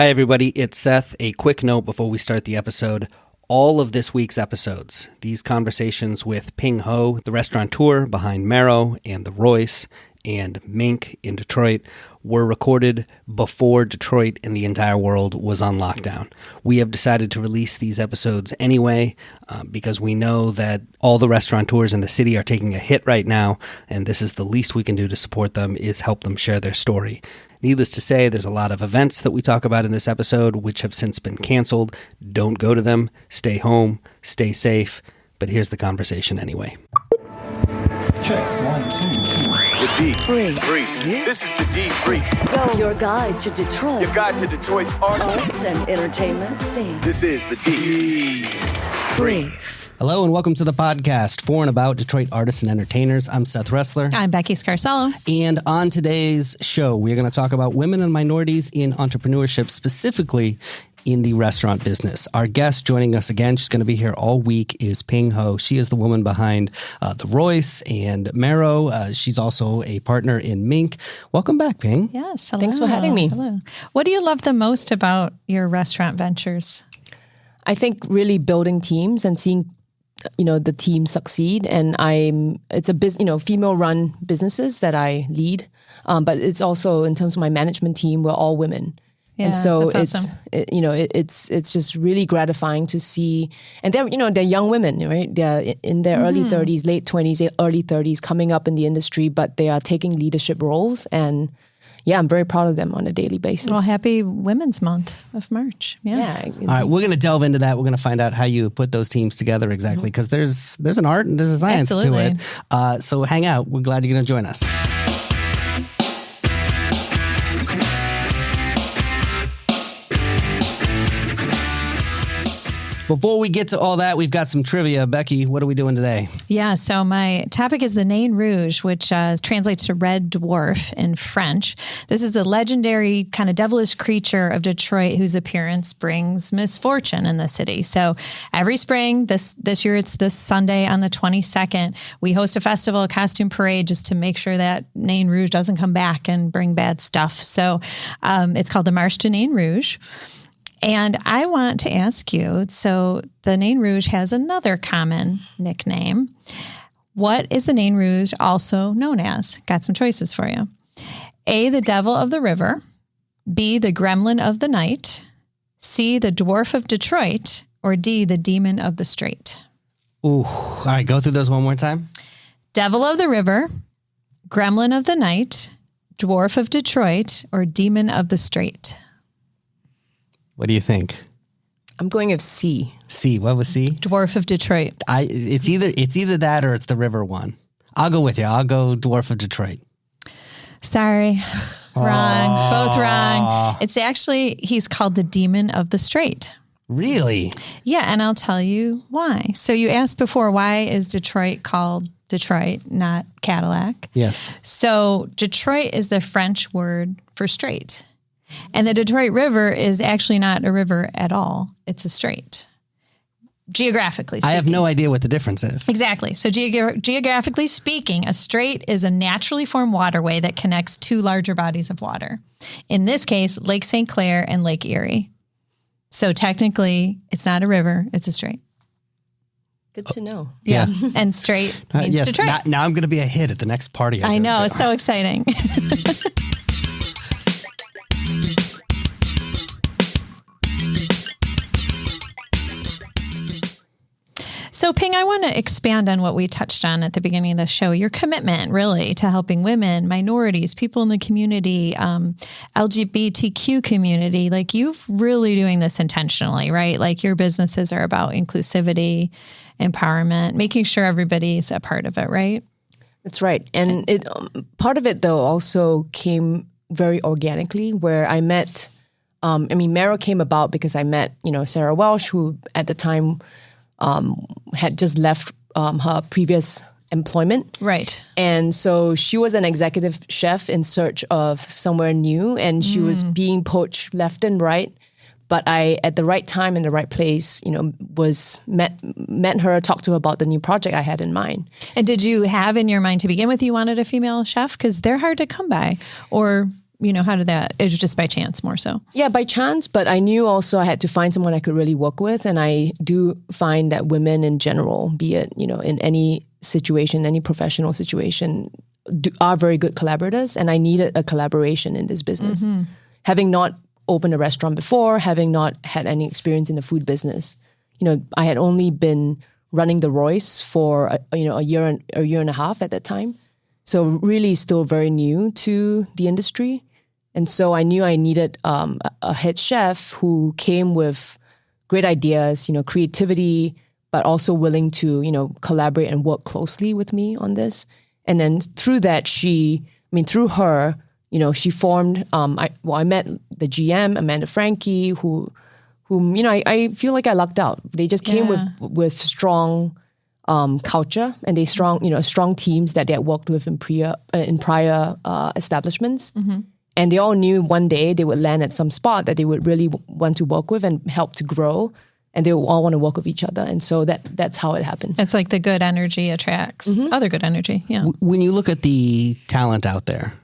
Hi, everybody. It's Seth. A quick note before we start the episode. All of this week's episodes, these conversations with Ping Ho, the restaurateur behind Marrow and The Royce, and Mink in Detroit, were recorded before Detroit and the entire world was on lockdown. We have decided to release these episodes anyway because we know that all the restaurateurs in the city are taking a hit right now, and this is the least we can do to support them is help them share their story. Needless to say, there's a lot of events that we talk about in this episode which have since been canceled. Don't go to them. Stay home. Stay safe. But here's the conversation anyway. Check. 1, 2, 3. The D. Brief. This is the D Brief. Go. Your guide to Detroit. Your guide to Detroit's arts and entertainment scene. This is the D Brief. Hello and welcome to the podcast for and about Detroit artists and entertainers. I'm Seth Ressler. I'm Becky Scarcello. And on today's show, we're going to talk about women and minorities in entrepreneurship, specifically in the restaurant business. Our guest joining us again, she's going to be here all week, is Ping Ho. She is the woman behind The Royce and Marrow. She's also a partner in Mink. Welcome back, Ping. Yes. Hello. Thanks for having me. Hello. What do you love the most about your restaurant ventures? I think really building teams and seeing the team succeed. And it's a female-run businesses that I lead, but it's also in terms of my management team, we're all women. Yeah, and so that's it's awesome. It's just really gratifying to see, and they're young women, right? They're in their early 30s, late 20s, early 30s, coming up in the industry, but they are taking leadership roles, and yeah, I'm very proud of them on a daily basis. Well, happy Women's Month of March. Yeah. All right, we're going to delve into that. We're going to find out how you put those teams together exactly, because there's an art and there's a science Absolutely. to it. So hang out. We're glad you're going to join us. Before we get to all that, we've got some trivia. Becky, what are we doing today? Yeah, so my topic is the Nain Rouge, which translates to red dwarf in French. This is the legendary kind of devilish creature of Detroit whose appearance brings misfortune in the city. So every spring, this year it's this Sunday on the 22nd, we host a festival, a costume parade, just to make sure that Nain Rouge doesn't come back and bring bad stuff. So it's called the Marche de Nain Rouge. And I want to ask you, so the Nain Rouge has another common nickname. What is the Nain Rouge also known as? Got some choices for you. A, the devil of the river. B, the gremlin of the night. C, the dwarf of Detroit. Or D, the demon of the strait. Ooh, all right, go through those one more time. Devil of the river, gremlin of the night, dwarf of Detroit, or demon of the strait. What do you think? I'm going with C. C. What was C? Dwarf of Detroit. It's either that or it's the river one. I'll go with you. I'll go dwarf of Detroit. Sorry. Wrong. Both wrong. It's actually, he's called the demon of the strait. Really? Yeah, and I'll tell you why. So you asked before, why is Detroit called Detroit, not Cadillac? Yes. So Detroit is the French word for strait. And the Detroit River is actually not a river at all. It's a strait, geographically speaking. I have no idea what the difference is. Exactly. So geographically speaking, a strait is a naturally formed waterway that connects two larger bodies of water. In this case, Lake St. Clair and Lake Erie. So technically, it's not a river, it's a strait. Good to know. Yeah. And strait means yes, Detroit. Now I'm going to be a hit at the next party. I know. To. It's so exciting. So, Ping, I want to expand on what we touched on at the beginning of the show, your commitment really to helping women, minorities, people in the community, LGBTQ community. Like, you're really doing this intentionally, right? Like, your businesses are about inclusivity, empowerment, making sure everybody's a part of it, right? That's right. And it part of it, though, also came very organically, where I met, Marrow came about because I met, Sarah Welsh, who at the time had just left her previous employment. Right. And so she was an executive chef in search of somewhere new, and she was being poached left and right. But I, at the right time in the right place, met her, talked to her about the new project I had in mind. And did you have in your mind to begin with, you wanted a female chef? Because they're hard to come by. Or how did that, it was just by chance more so? Yeah, by chance, but I knew also I had to find someone I could really work with. And I do find that women in general, be it, in any situation, any professional situation, are very good collaborators. And I needed a collaboration in this business. Having not opened a restaurant before, having not had any experience in the food business, I had only been running the Royce for a year and a half at that time. So really still very new to the industry. And so I knew I needed a head chef who came with great ideas, creativity, but also willing to, collaborate and work closely with me on this. And then through that, through her, she formed, I met the GM, Amanda Frankie, whom, I feel like I lucked out. They just came with strong culture, and they strong teams that they had worked with in prior establishments. And they all knew one day they would land at some spot that they would really want to work with and help to grow. And they all want to work with each other. And so that's how it happened. It's like the good energy attracts other good energy. Yeah. When you look at the talent out there,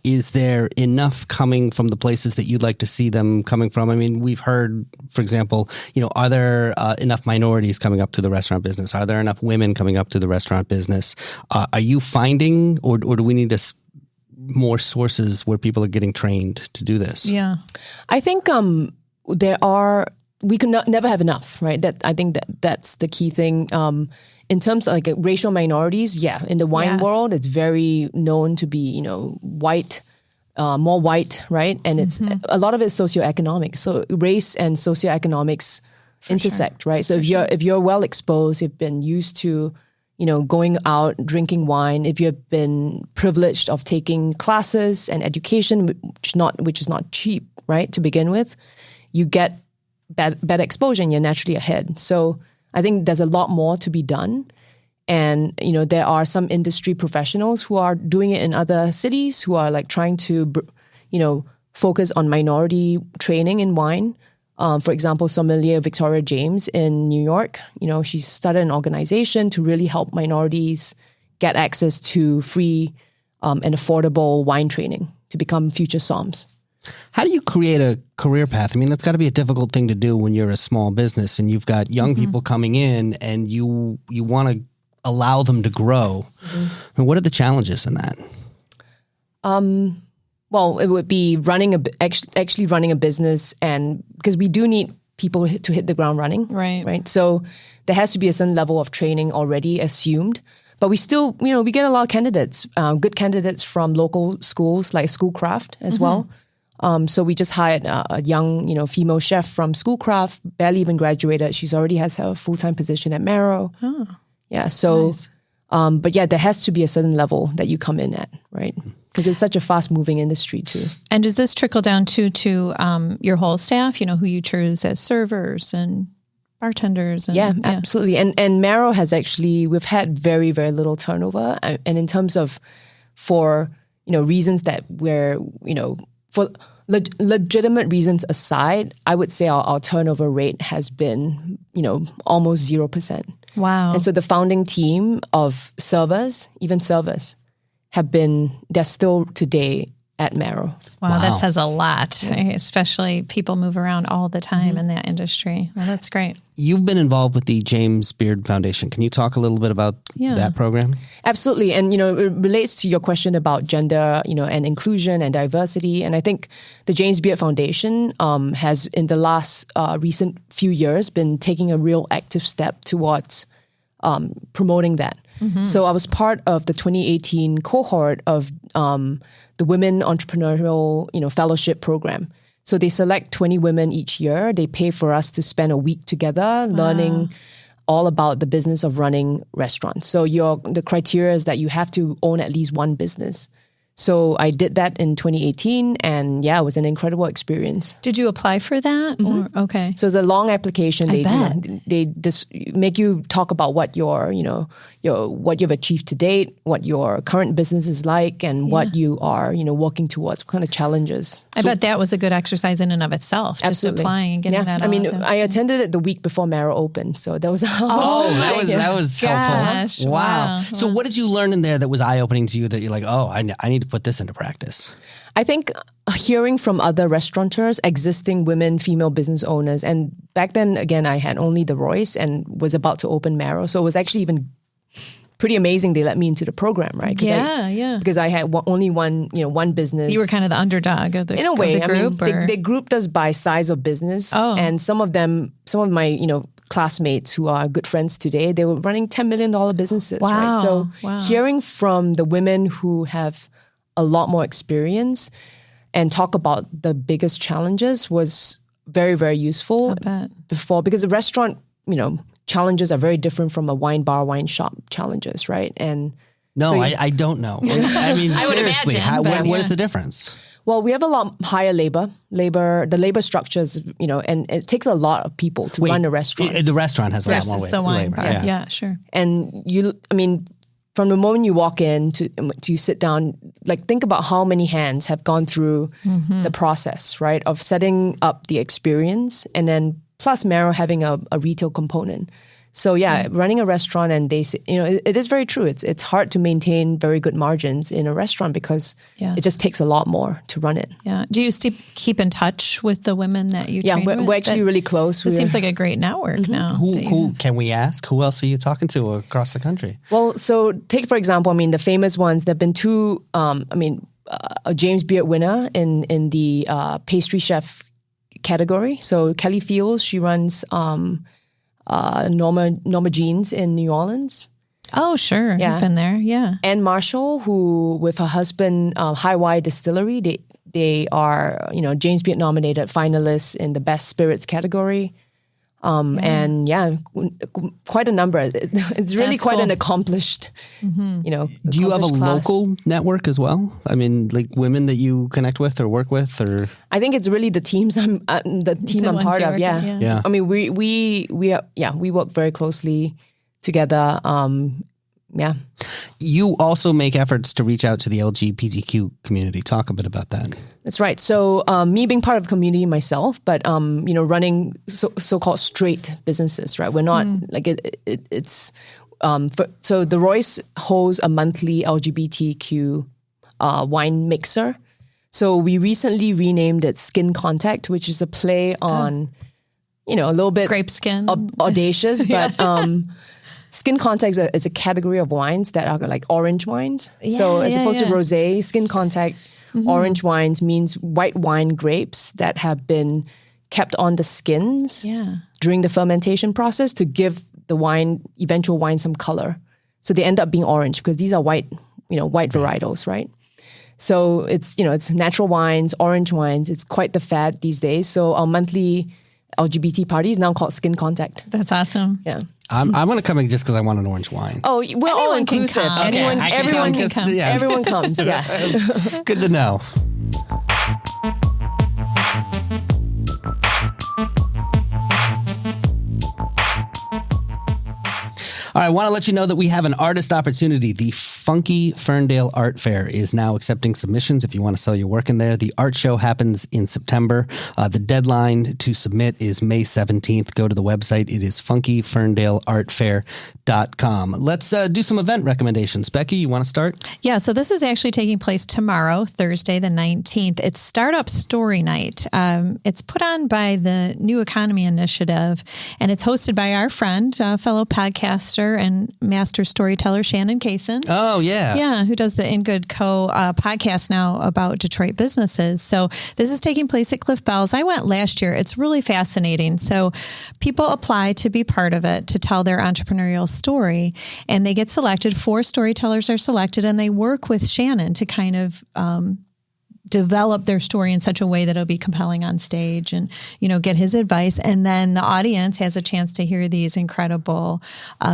is there enough coming from the places that you'd like to see them coming from? I mean, we've heard, for example, are there enough minorities coming up to the restaurant business? Are there enough women coming up to the restaurant business? Are you finding, or do we need more sources where people are getting trained to do this? Yeah. I think we can never have enough, right? I think that's the key thing. In terms of like racial minorities, in the wine world, it's very known to be, white, more white, right? And it's a lot of it is socioeconomic. So race and socioeconomics intersect, right? So if you're well exposed, you've been used to, going out, drinking wine, if you've been privileged of taking classes and education, which is not cheap, right? To begin with, you get bad exposure and you're naturally ahead. So I think there's a lot more to be done. And, there are some industry professionals who are doing it in other cities who are like trying to, focus on minority training in wine. For example, sommelier Victoria James in New York, she started an organization to really help minorities get access to free and affordable wine training to become future somms. How do you create a career path? I mean, that's got to be a difficult thing to do when you're a small business and you've got young people coming in and you want to allow them to grow. I mean, what are the challenges in that? Well, it would be actually running a business, and because we do need people to hit the ground running. Right. So there has to be a certain level of training already assumed. But we still, we get a lot of candidates, good candidates from local schools like Schoolcraft as well. So we just hired a young, female chef from Schoolcraft, barely even graduated. She's already has a full-time position at Marrow. Oh, yeah. So, nice. But there has to be a certain level that you come in at, right? Because it's such a fast-moving industry too. And does this trickle down to your whole staff? Who you choose as servers and bartenders? And, absolutely. And Marrow has we've had very, very little turnover. And in terms of for reasons that for legitimate reasons aside, I would say our turnover rate has been, almost 0%. Wow. And so the founding team of even servers, they're still today at Marrow. Wow, that says a lot, especially people move around all the time in that industry. Well, that's great. You've been involved with the James Beard Foundation. Can you talk a little bit about that program? Absolutely. And, it relates to your question about gender, and inclusion and diversity. And I think the James Beard Foundation has, in the last recent few years, been taking a real active step towards promoting that. So I was part of the 2018 cohort of the Women Entrepreneurial, Fellowship Program. So they select 20 women each year. They pay for us to spend a week together learning all about the business of running restaurants. So the criteria is that you have to own at least one business. So I did that in 2018, and it was an incredible experience. Did you apply for that? Or, okay. So it's a long application. They just make you talk about what what you've achieved to date, what your current business is like, and what you are, working towards, what kind of challenges. I bet that was a good exercise in and of itself. Absolutely. Just applying and getting that. I attended it the week before Marrow opened, so that was that was helpful. Wow. So what did you learn in there that was eye opening to you that you're like, I need to put this into practice? I think hearing from other restaurateurs, existing women, female business owners, and back then, again, I had only the Royce and was about to open Marrow. So it was actually even pretty amazing they let me into the program, right? Because I had only one business. You were kind of the underdog of the, in a way, of the group? I mean, they grouped us by size of business. Oh. And some of my, classmates who are good friends today, they were running $10 million businesses, Wow. right? So Wow. hearing from the women who have a lot more experience and talk about the biggest challenges was very, very useful. I bet. Because the restaurant, challenges are very different from a wine bar, wine shop challenges, right? And No, so I don't know. I mean, I would seriously, imagine, but what yeah. is the difference? well, we have a lot higher the labor structures, and it takes a lot of people to run a restaurant. The restaurant has a lot more Versus the wine labor. part. Yeah, sure. And from the moment you walk in to you sit down, like think about how many hands have gone through the process, right, of setting up the experience, and then plus Marrow having a retail component. So running a restaurant, and it is very true. It's hard to maintain very good margins in a restaurant because it just takes a lot more to run it. Yeah. Do you still keep in touch with the women that you train with? We're actually really close. It seems like a great network now. Who can we ask? Who else are you talking to across the country? Well, so take for example, the famous ones. There've been two. A James Beard winner in the pastry chef category. So Kelly Fields, she runs Norma Jeans in New Orleans. Oh, sure. Yeah. I've been there. Yeah. Anne Marshall, who with her husband, High Y Distillery, they are, James Beard nominated finalists in the best spirits category. And quite a number. It's really That's quite cool. an accomplished, Do you have a accomplished class. local network as well? I mean, like women that you connect with or work with, or I think it's really the teams I'm part ones you of. work Yeah. with, Yeah. I mean, we work very closely together. you also make efforts to reach out to the LGBTQ community. Talk a bit about that. That's right. So me being part of the community myself, but running so-called straight businesses, right? We're not like it's. So the Royce holds a monthly LGBTQ wine mixer. So we recently renamed it Skin Contact, which is a play on, a little bit Grape skin. audacious, but Skin Contact is a category of wines that are like orange wines. So as opposed to rosé, Skin Contact orange wines means white wine grapes that have been kept on the skins during the fermentation process to give the eventual wine some color. So they end up being orange because these are white varietals, right? So it's natural wines, orange wines. It's quite the fad these days. So our monthly LGBT party is now called Skin Contact. That's awesome. Yeah. I'm going to come in just because I want an orange wine. Oh, we're all Anyone can inclusive. come. Okay, I can Everyone come can just- come. yes. Everyone comes. Yeah. Good to know. All right, I want to let you know that we have an artist opportunity. The Funky Ferndale Art Fair is now accepting submissions if you want to sell your work in there. The art show happens in September. The deadline to submit is May 17th. Go to the website. It is funkyferndaleartfair.com. Let's do some event recommendations. Becky, you want to start? Yeah, so this is actually taking place tomorrow, Thursday the 19th. It's Startup Story Night. It's put on by the New Economy Initiative, and it's hosted by our friend, fellow podcaster and master storyteller, Shannon Kaysen. Oh, yeah. Yeah, who does the In Good Co. Podcast now about Detroit businesses. So this is taking place at Cliff Bell's. I went last year. It's really fascinating. So people apply to be part of it, to tell their entrepreneurial story, and they get selected. 4 storytellers are selected, and they work with Shannon to kind of develop their story in such a way that it'll be compelling on stage and, get his advice. And then the audience has a chance to hear these incredible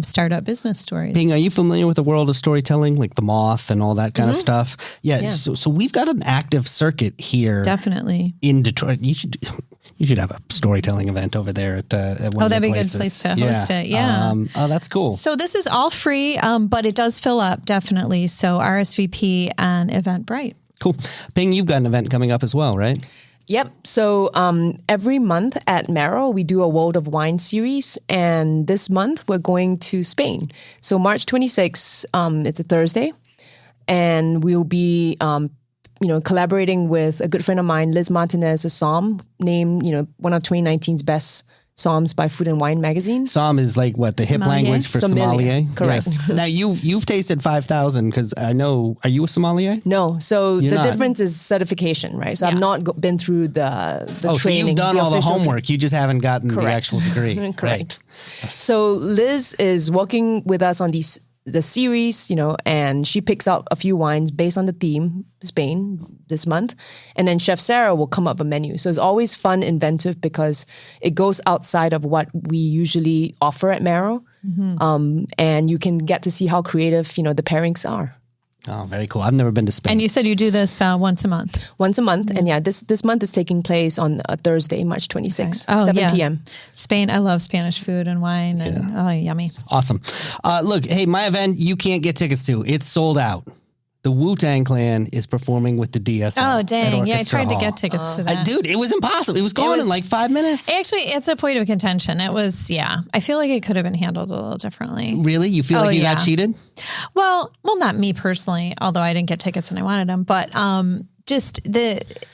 startup business stories. Ping, are you familiar with the world of storytelling, like The Moth and all that kind of stuff? Yeah. So we've got an active circuit here. Definitely. In Detroit. You should have a storytelling event over there at one of your that'd be a good places. place to host it. Yeah. Oh, that's cool. So this is all free, but it does fill up, definitely. So RSVP on Eventbrite. Cool. Ping, you've got an event coming up as well, right? Yep. So every month at Marrow, we do a World of Wine series. And this month, we're going to Spain. So March 26th, it's a Thursday. and we'll be collaborating with a good friend of mine, Liz Martinez, a som named one of 2019's best Psalms by Food and Wine magazine. Psalm is like what, the hip Sommelier? language for sommelier? Correct. Yes. Now you've tasted 5,000 because I know. Are you a sommelier? No, so You're the not. difference is certification, right? So I've not been through the Oh, so training. you've done all the official homework. You just haven't gotten the Correct. actual degree. Correct. Right. So Liz is working with us on the series, and she picks out a few wines based on the theme, Spain, this month. And then Chef Sarah will come up a menu. So it's always fun, inventive, because it goes outside of what we usually offer at Marrow. And you can get to see how creative, the pairings are. Oh, very cool. I've never been to Spain. And you said you do this once a month. Once a month. And this month is taking place on a Thursday, March 26th, 7 p.m. Spain, I love Spanish food and wine. And oh, yummy. Awesome. Look, hey, my event, you can't get tickets to. It's sold out. The Wu-Tang Clan is performing with the DSO. Oh, dang. at Yeah, I Orchestra tried to Hall. get tickets to that. Dude, it was impossible. It was gone in like 5 minutes. Actually, it's a point of contention. It was, I feel like it could have been handled a little differently. Really? You feel like you got cheated? Well, not me personally, although I didn't get tickets and I wanted them, but just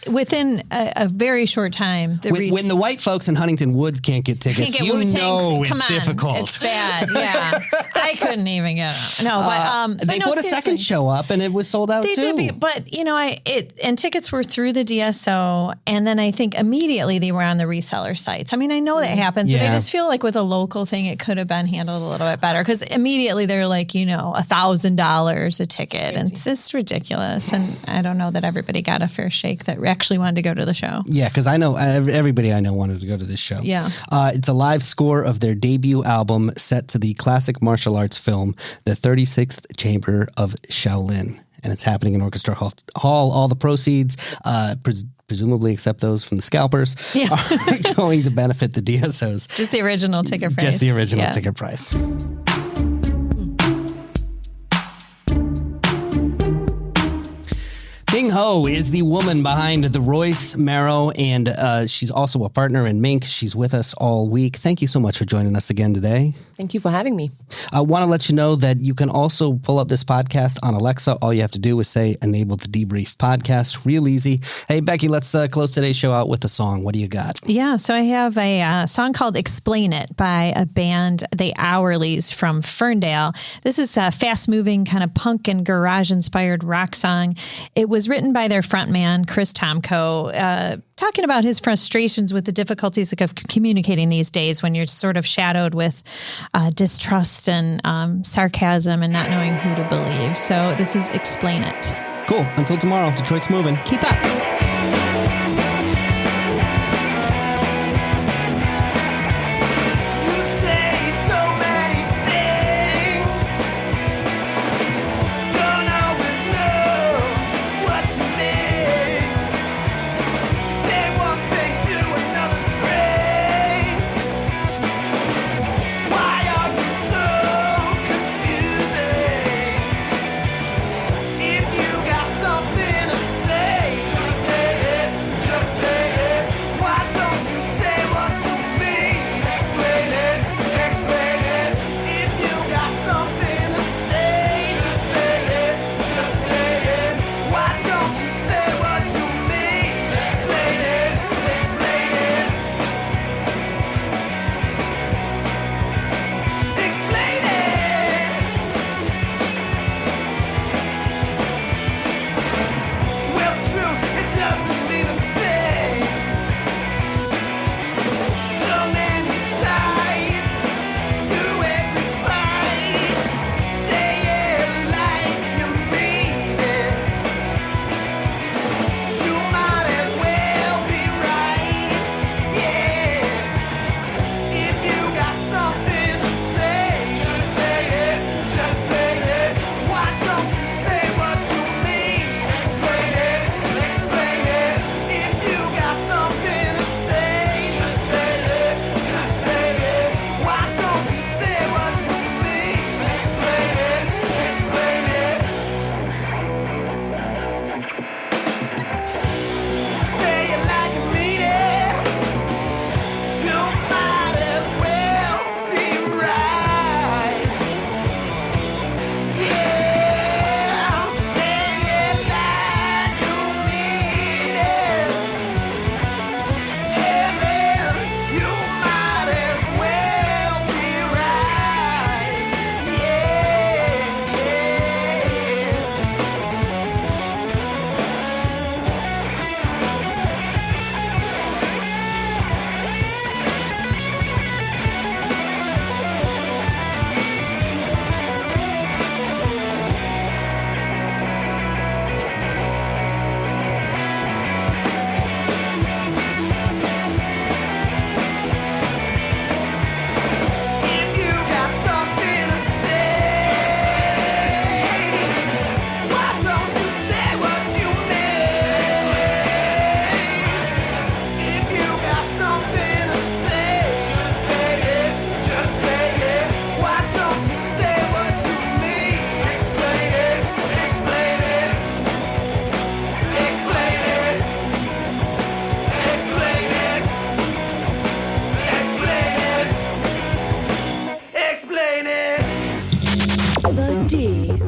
within a very short time, When the white folks in Huntington Woods can't get tickets, can't get you Wu-Tang. know Come it's on, difficult. It's bad. Yeah, I couldn't even get them. No, but They no, put a seriously. second show up and it was sold out They too. did, but and tickets were through the DSO, and then I think immediately they were on the reseller sites. I mean, I know that happens, but I Yeah. just feel like with a local thing, it could have been handled a little bit better because immediately they're like, $1,000 a ticket, and it's just ridiculous. And I don't know that everybody got a fair shake that actually wanted to go to the show. Yeah, because I know everybody I know wanted to go to this show. Yeah. It's a live score of their debut album set to the classic martial arts film, The 36th Chamber of Shaolin. And it's happening in Orchestra Hall. All the proceeds, presumably except those from the scalpers, are going to benefit the DSOs. Just the original ticket price. Just the original ticket price. Ping Ho is the woman behind The Royce, Marrow, and she's also a partner in Mink. She's with us all week. Thank you so much for joining us again today. Thank you for having me. I want to let you know that you can also pull up this podcast on Alexa. All you have to do is say, enable the debrief podcast. Real easy. Hey, Becky, let's close today's show out with a song. What do you got? Yeah, so I have a song called Explain It by a band, The Hourlies from Ferndale. This is a fast-moving kind of punk and garage-inspired rock song. It was written by their frontman, Chris Tomko, talking about his frustrations with the difficulties of communicating these days when you're sort of shadowed with distrust and sarcasm and not knowing who to believe. So this is Explain It. Cool. Until tomorrow, Detroit's moving. Keep up. If you got something to say, just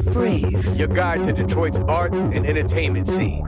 Brief. Your guide to Detroit's arts and entertainment scene.